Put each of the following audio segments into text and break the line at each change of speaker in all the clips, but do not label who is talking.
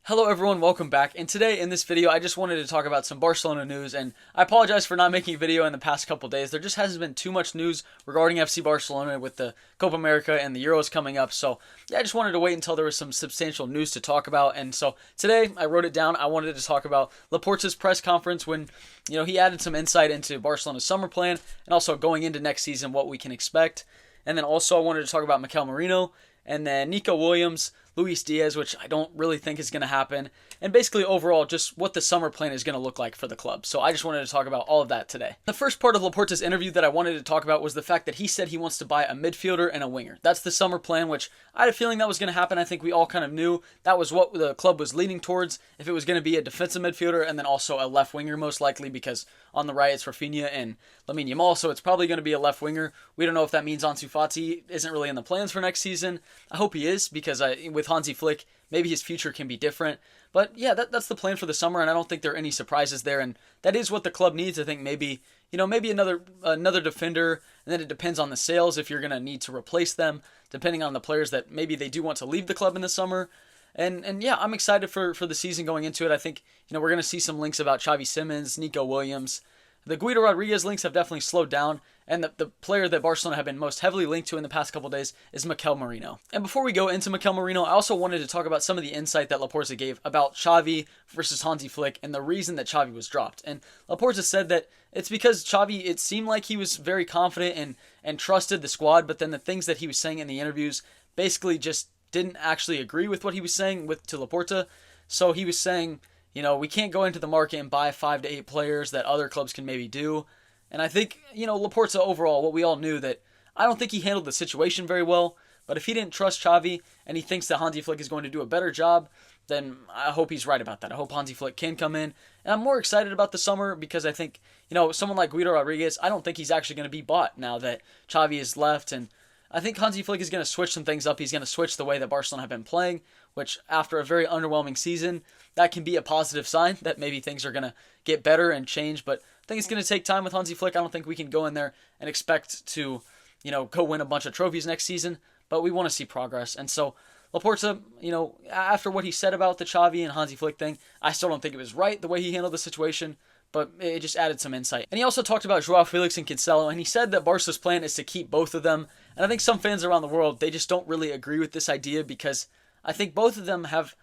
Hello everyone, welcome back. And today in this video I just wanted to talk about some Barcelona news, and I apologize for not making a video in the past couple days. There just hasn't been too much news regarding FC Barcelona with the Copa America and the Euros coming up. So yeah, I just wanted to wait until there was some substantial news to talk about. And so today I wrote it down. I wanted to talk about Laporta's press conference when he added some insight into Barcelona's summer plan and also going into next season what we can expect. And then also I wanted to talk about Mikel Merino and then Nico Williams, Luis Diaz, which I don't really think is going to happen, and basically overall just what the summer plan is going to look like for the club. So I just wanted to talk about all of that today. The first part of Laporta's interview that I wanted to talk about was the fact that he said he wants to buy a midfielder and a winger. That's the summer plan, which I had a feeling that was going to happen. I think we all kind of knew that was what the club was leaning towards, if it was going to be a defensive midfielder and then also a left winger most likely, because on the right it's Rafinha and Lamine Yamal, so it's probably going to be a left winger. We don't know if that means Ansu Fati isn't really in the plans for next season. I hope he is, because with Hansi Flick, maybe his future can be different. But yeah, that's the plan for the summer, and I don't think there are any surprises there. And that is what the club needs. I think maybe another defender, and then it depends on the sales if you're going to need to replace them, depending on the players that maybe they do want to leave the club in the summer. And yeah, I'm excited for the season going into it. I think we're going to see some links about Xavi Simons, Nico Williams. The Guido Rodriguez links have definitely slowed down, and the player that Barcelona have been most heavily linked to in the past couple days is Mikel Merino. And before we go into Mikel Merino, I also wanted to talk about some of the insight that Laporta gave about Xavi versus Hansi Flick and the reason that Xavi was dropped. And Laporta said that it's because Xavi, it seemed like he was very confident and trusted the squad, but then the things that he was saying in the interviews basically just didn't actually agree with what he was saying to Laporta. So he was saying, we can't go into the market and buy 5 to 8 players that other clubs can maybe do. And I think, Laporta overall, what we all knew, that I don't think he handled the situation very well. But if he didn't trust Xavi and he thinks that Hansi Flick is going to do a better job, then I hope he's right about that. I hope Hansi Flick can come in. And I'm more excited about the summer because I think, someone like Guido Rodriguez, I don't think he's actually going to be bought now that Xavi is left. And I think Hansi Flick is going to switch some things up. He's going to switch the way that Barcelona have been playing, which after a very underwhelming season, that can be a positive sign that maybe things are going to get better and change. But I think it's going to take time with Hansi Flick. I don't think we can go in there and expect to, go win a bunch of trophies next season, but we want to see progress. And so Laporta, after what he said about the Xavi and Hansi Flick thing, I still don't think it was right the way he handled the situation, but it just added some insight. And he also talked about Joao Felix and Cancelo, and he said that Barca's plan is to keep both of them. And I think some fans around the world, they just don't really agree with this idea because I think both of them have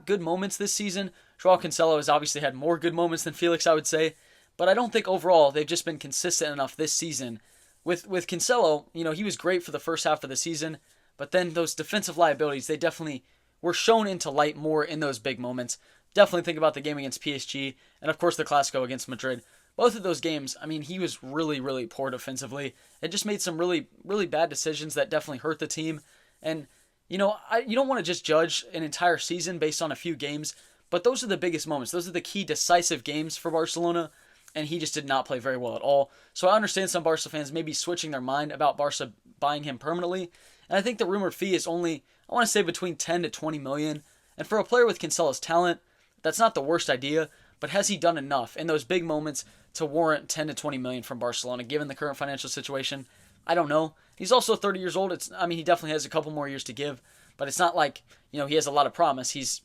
good moments this season. Joao Cancelo has obviously had more good moments than Felix, I would say, but I don't think overall they've just been consistent enough this season. With Cancelo, he was great for the first half of the season, but then those defensive liabilities, they definitely were shown into light more in those big moments. Definitely think about the game against PSG, and of course the Clasico against Madrid. Both of those games, he was really, really poor defensively. It just made some really, really bad decisions that definitely hurt the team. And, you don't want to just judge an entire season based on a few games, but those are the biggest moments. Those are the key decisive games for Barcelona, and he just did not play very well at all. So I understand some Barca fans maybe switching their mind about Barca buying him permanently. And I think the rumored fee is only, I want to say, between 10 to 20 million. And for a player with Cancelo's talent, that's not the worst idea, but has he done enough in those big moments to warrant 10 to 20 million from Barcelona given the current financial situation? I don't know. He's also 30 years old. He definitely has a couple more years to give, but it's not like, he has a lot of promise. He's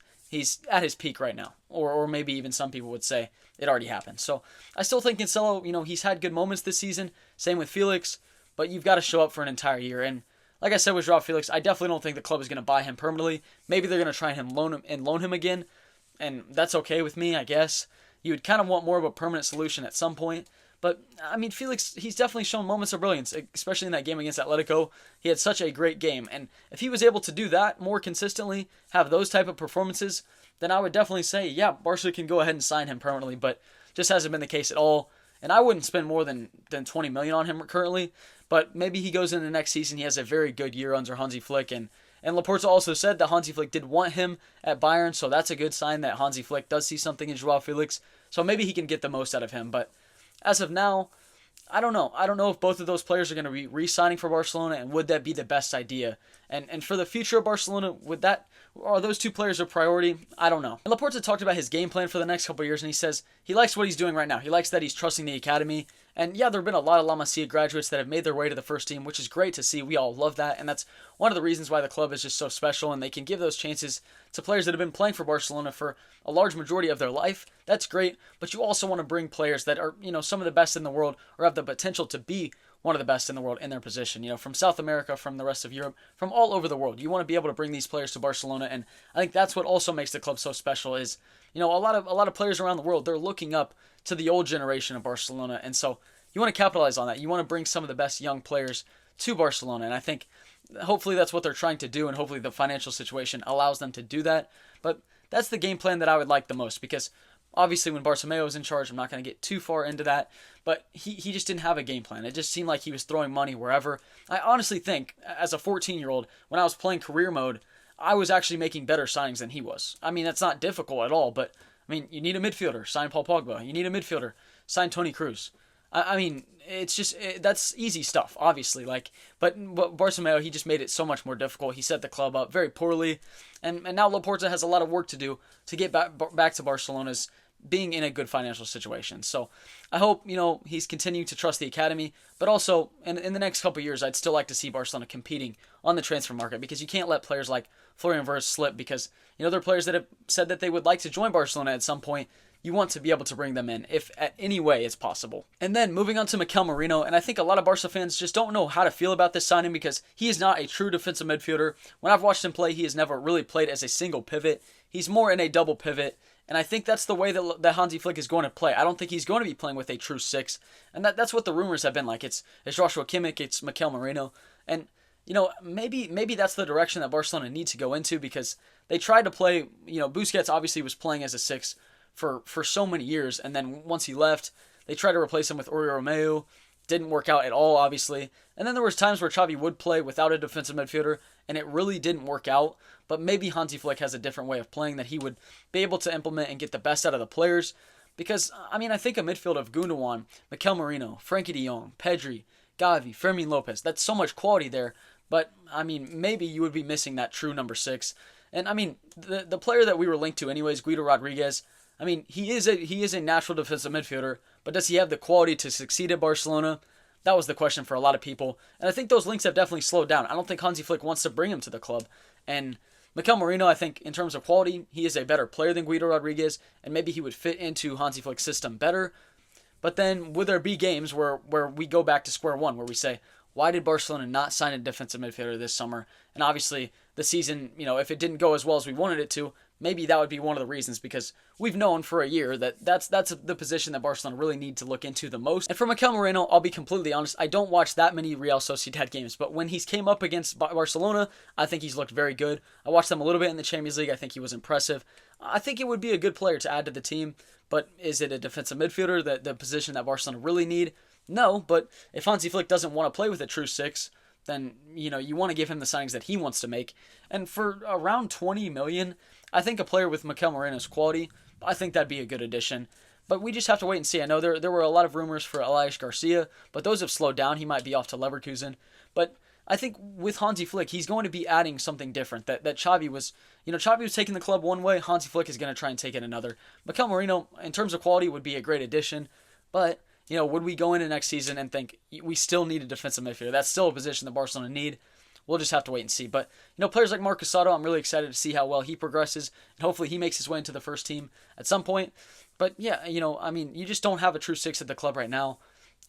at his peak right now, or maybe even some people would say it already happened. So I still think Cancelo, he's had good moments this season. Same with Felix, but you've got to show up for an entire year. And like I said with Joao Felix, I definitely don't think the club is going to buy him permanently. Maybe they're going to try and loan him again, and that's okay with me, I guess. You would kind of want more of a permanent solution at some point. But, Felix, he's definitely shown moments of brilliance, especially in that game against Atletico. He had such a great game. And if he was able to do that more consistently, have those type of performances, then I would definitely say, yeah, Barca can go ahead and sign him permanently. But just hasn't been the case at all. And I wouldn't spend more than 20 million on him currently. But maybe he goes into the next season. He has a very good year under Hansi Flick. And Laporta also said that Hansi Flick did want him at Bayern. So that's a good sign that Hansi Flick does see something in Joao Felix. So maybe he can get the most out of him. But as of now, I don't know. I don't know if both of those players are going to be re-signing for Barcelona, and would that be the best idea? And for the future of Barcelona, are those two players a priority? I don't know. And Laporta talked about his game plan for the next couple of years, and he says he likes what he's doing right now. He likes that he's trusting the academy, And yeah, there have been a lot of La Masia graduates that have made their way to the first team, which is great to see. We all love that, and that's one of the reasons why the club is just so special, and they can give those chances to players that have been playing for Barcelona for a large majority of their life. That's great, but you also want to bring players that are, some of the best in the world or have the potential to be one of the best in the world in their position, from South America, from the rest of Europe, from all over the world. You want to be able to bring these players to Barcelona, and I think that's what also makes the club so special is, a lot of players around the world, they're looking up to the old generation of Barcelona, and so you want to capitalize on that. You want to bring some of the best young players to Barcelona, and I think hopefully that's what they're trying to do, and hopefully the financial situation allows them to do that. But that's the game plan that I would like the most, because obviously when Bartomeu was in charge, I'm not going to get too far into that, but he just didn't have a game plan. It just seemed like he was throwing money wherever. I honestly think, as a 14-year-old, when I was playing career mode, I was actually making better signings than he was. I mean, that's not difficult at all, but you need a midfielder, sign Paul Pogba. You need a midfielder, sign Toni Kroos. It's just that's easy stuff, obviously. But Bartomeu, he just made it so much more difficult. He set the club up very poorly, and now Laporta has a lot of work to do to get back to Barcelona's being in a good financial situation. So I hope he's continuing to trust the academy, but also in the next couple of years, I'd still like to see Barcelona competing on the transfer market, because you can't let players like Florian Wirtz slip, because they're players that have said that they would like to join Barcelona at some point. You want to be able to bring them in if at any way it's possible. And then moving on to Mikel Merino, and I think a lot of Barca fans just don't know how to feel about this signing, because he is not a true defensive midfielder. When I've watched him play, he has never really played as a single pivot. He's more in a double pivot, and I think that's the way that Hansi Flick is going to play. I don't think he's going to be playing with a true six, and that's what the rumors have been like. It's Joshua Kimmich, it's Mikel Merino, and maybe that's the direction that Barcelona needs to go into, because they tried to play, Busquets obviously was playing as a six for so many years, and then once he left, they tried to replace him with Oriol Romeu. Didn't work out at all, obviously. And then there was times where Xavi would play without a defensive midfielder, and it really didn't work out. But maybe Hansi Flick has a different way of playing that he would be able to implement and get the best out of the players. Because, I think a midfield of Gundogan, Mikel Merino, Frenkie de Jong, Pedri, Gavi, Fermin Lopez, that's so much quality there. But, maybe you would be missing that true number six. And, the player that we were linked to anyways, Guido Rodriguez, he is a natural defensive midfielder, but does he have the quality to succeed at Barcelona? That was the question for a lot of people, and I think those links have definitely slowed down. I don't think Hansi Flick wants to bring him to the club, and Mikel Merino, I think in terms of quality, he is a better player than Guido Rodriguez, and maybe he would fit into Hansi Flick's system better. But then would there be games where we go back to square one, where we say, why did Barcelona not sign a defensive midfielder this summer? And obviously the season, if it didn't go as well as we wanted it to, maybe that would be one of the reasons, because we've known for a year that that's the position that Barcelona really need to look into the most. And for Mikel Merino, I'll be completely honest, I don't watch that many Real Sociedad games, but when he's came up against Barcelona, I think he's looked very good. I watched them a little bit in the Champions League. I think he was impressive. I think it would be a good player to add to the team, but is it a defensive midfielder, the position that Barcelona really need? No, but if Hansi Flick doesn't want to play with a true six, then you want to give him the signings that he wants to make. And for around 20 million, I think a player with Mikel Merino's quality, I think that'd be a good addition. But we just have to wait and see. I know there were a lot of rumors for Elias Garcia, but those have slowed down. He might be off to Leverkusen. But I think with Hansi Flick, he's going to be adding something different. That Xavi was, Xavi was taking the club one way. Hansi Flick is going to try and take it another. Mikel Merino, in terms of quality, would be a great addition. But would we go into next season and think we still need a defensive midfielder? That's still a position that Barcelona need. We'll just have to wait and see. But, players like Marcos Soto, I'm really excited to see how well he progresses. And hopefully he makes his way into the first team at some point. But, yeah, you just don't have a true six at the club right now.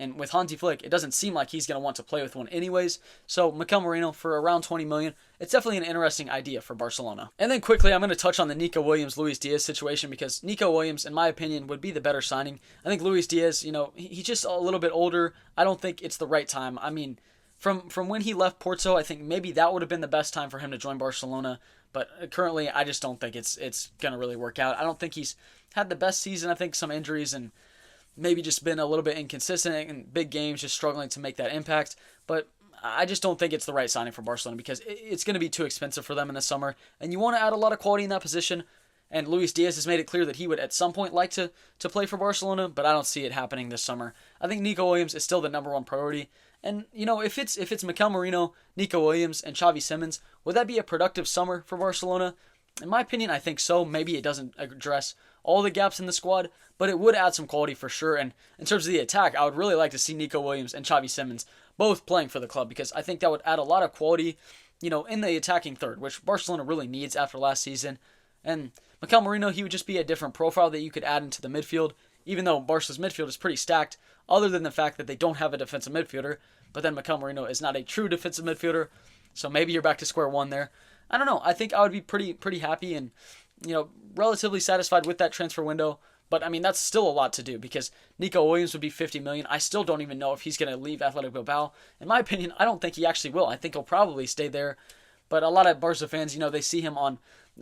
And with Hansi Flick, it doesn't seem like he's going to want to play with one anyways. So Mikel Merino for around 20 million, it's definitely an interesting idea for Barcelona. And then quickly, I'm going to touch on the Nico Williams-Luis Diaz situation, because Nico Williams, in my opinion, would be the better signing. I think Luis Diaz, he's just a little bit older. I don't think it's the right time. From when he left Porto, I think maybe that would have been the best time for him to join Barcelona. But currently, I just don't think it's going to really work out. I don't think he's had the best season. I think some injuries and maybe just been a little bit inconsistent in big games, just struggling to make that impact. But I just don't think it's the right signing for Barcelona, because it's going to be too expensive for them in the summer. And you want to add a lot of quality in that position. And Luis Diaz has made it clear that he would at some point like to play for Barcelona, but I don't see it happening this summer. I think Nico Williams is still the number one priority. And, if it's Mikel Merino, Nico Williams, and Xavi Simons, would that be a productive summer for Barcelona? In my opinion, I think so. Maybe it doesn't address all the gaps in the squad, but it would add some quality for sure. And in terms of the attack, I would really like to see Nico Williams and Xavi Simons both playing for the club because I think that would add a lot of quality, in the attacking third, which Barcelona really needs after last season. And Mikel Merino, he would just be a different profile that you could add into the midfield, even though Barca's midfield is pretty stacked, other than the fact that they don't have a defensive midfielder. But then Mikel Merino is not a true defensive midfielder, so maybe you're back to square one there. I don't know. I think I would be pretty happy and relatively satisfied with that transfer window. But I mean, that's still a lot to do because Nico Williams would be 50 million. I still don't even know if he's going to leave Athletic Bilbao. In my opinion, I don't think he actually will. I think he'll probably stay there. But a lot of Barca fans, they see him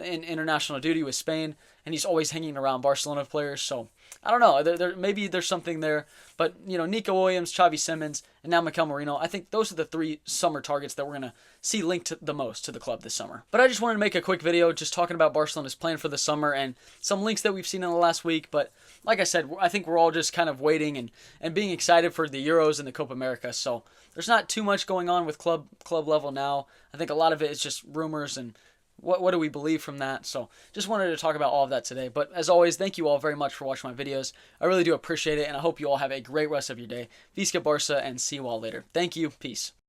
in international duty with Spain, and he's always hanging around Barcelona players. So I don't know. Maybe there's something there. But Nico Williams, Xavi Simons, and now Mikel Merino. I think those are the three summer targets that we're gonna see linked the most to the club this summer. But I just wanted to make a quick video just talking about Barcelona's plan for the summer and some links that we've seen in the last week. But like I said, I think we're all just kind of waiting and being excited for the Euros and the Copa America. So there's not too much going on with club level now. I think a lot of it is just rumors and what do we believe from that? So just wanted to talk about all of that today. But as always, thank you all very much for watching my videos. I really do appreciate it, and I hope you all have a great rest of your day. Visca Barca, and see you all later. Thank you. Peace.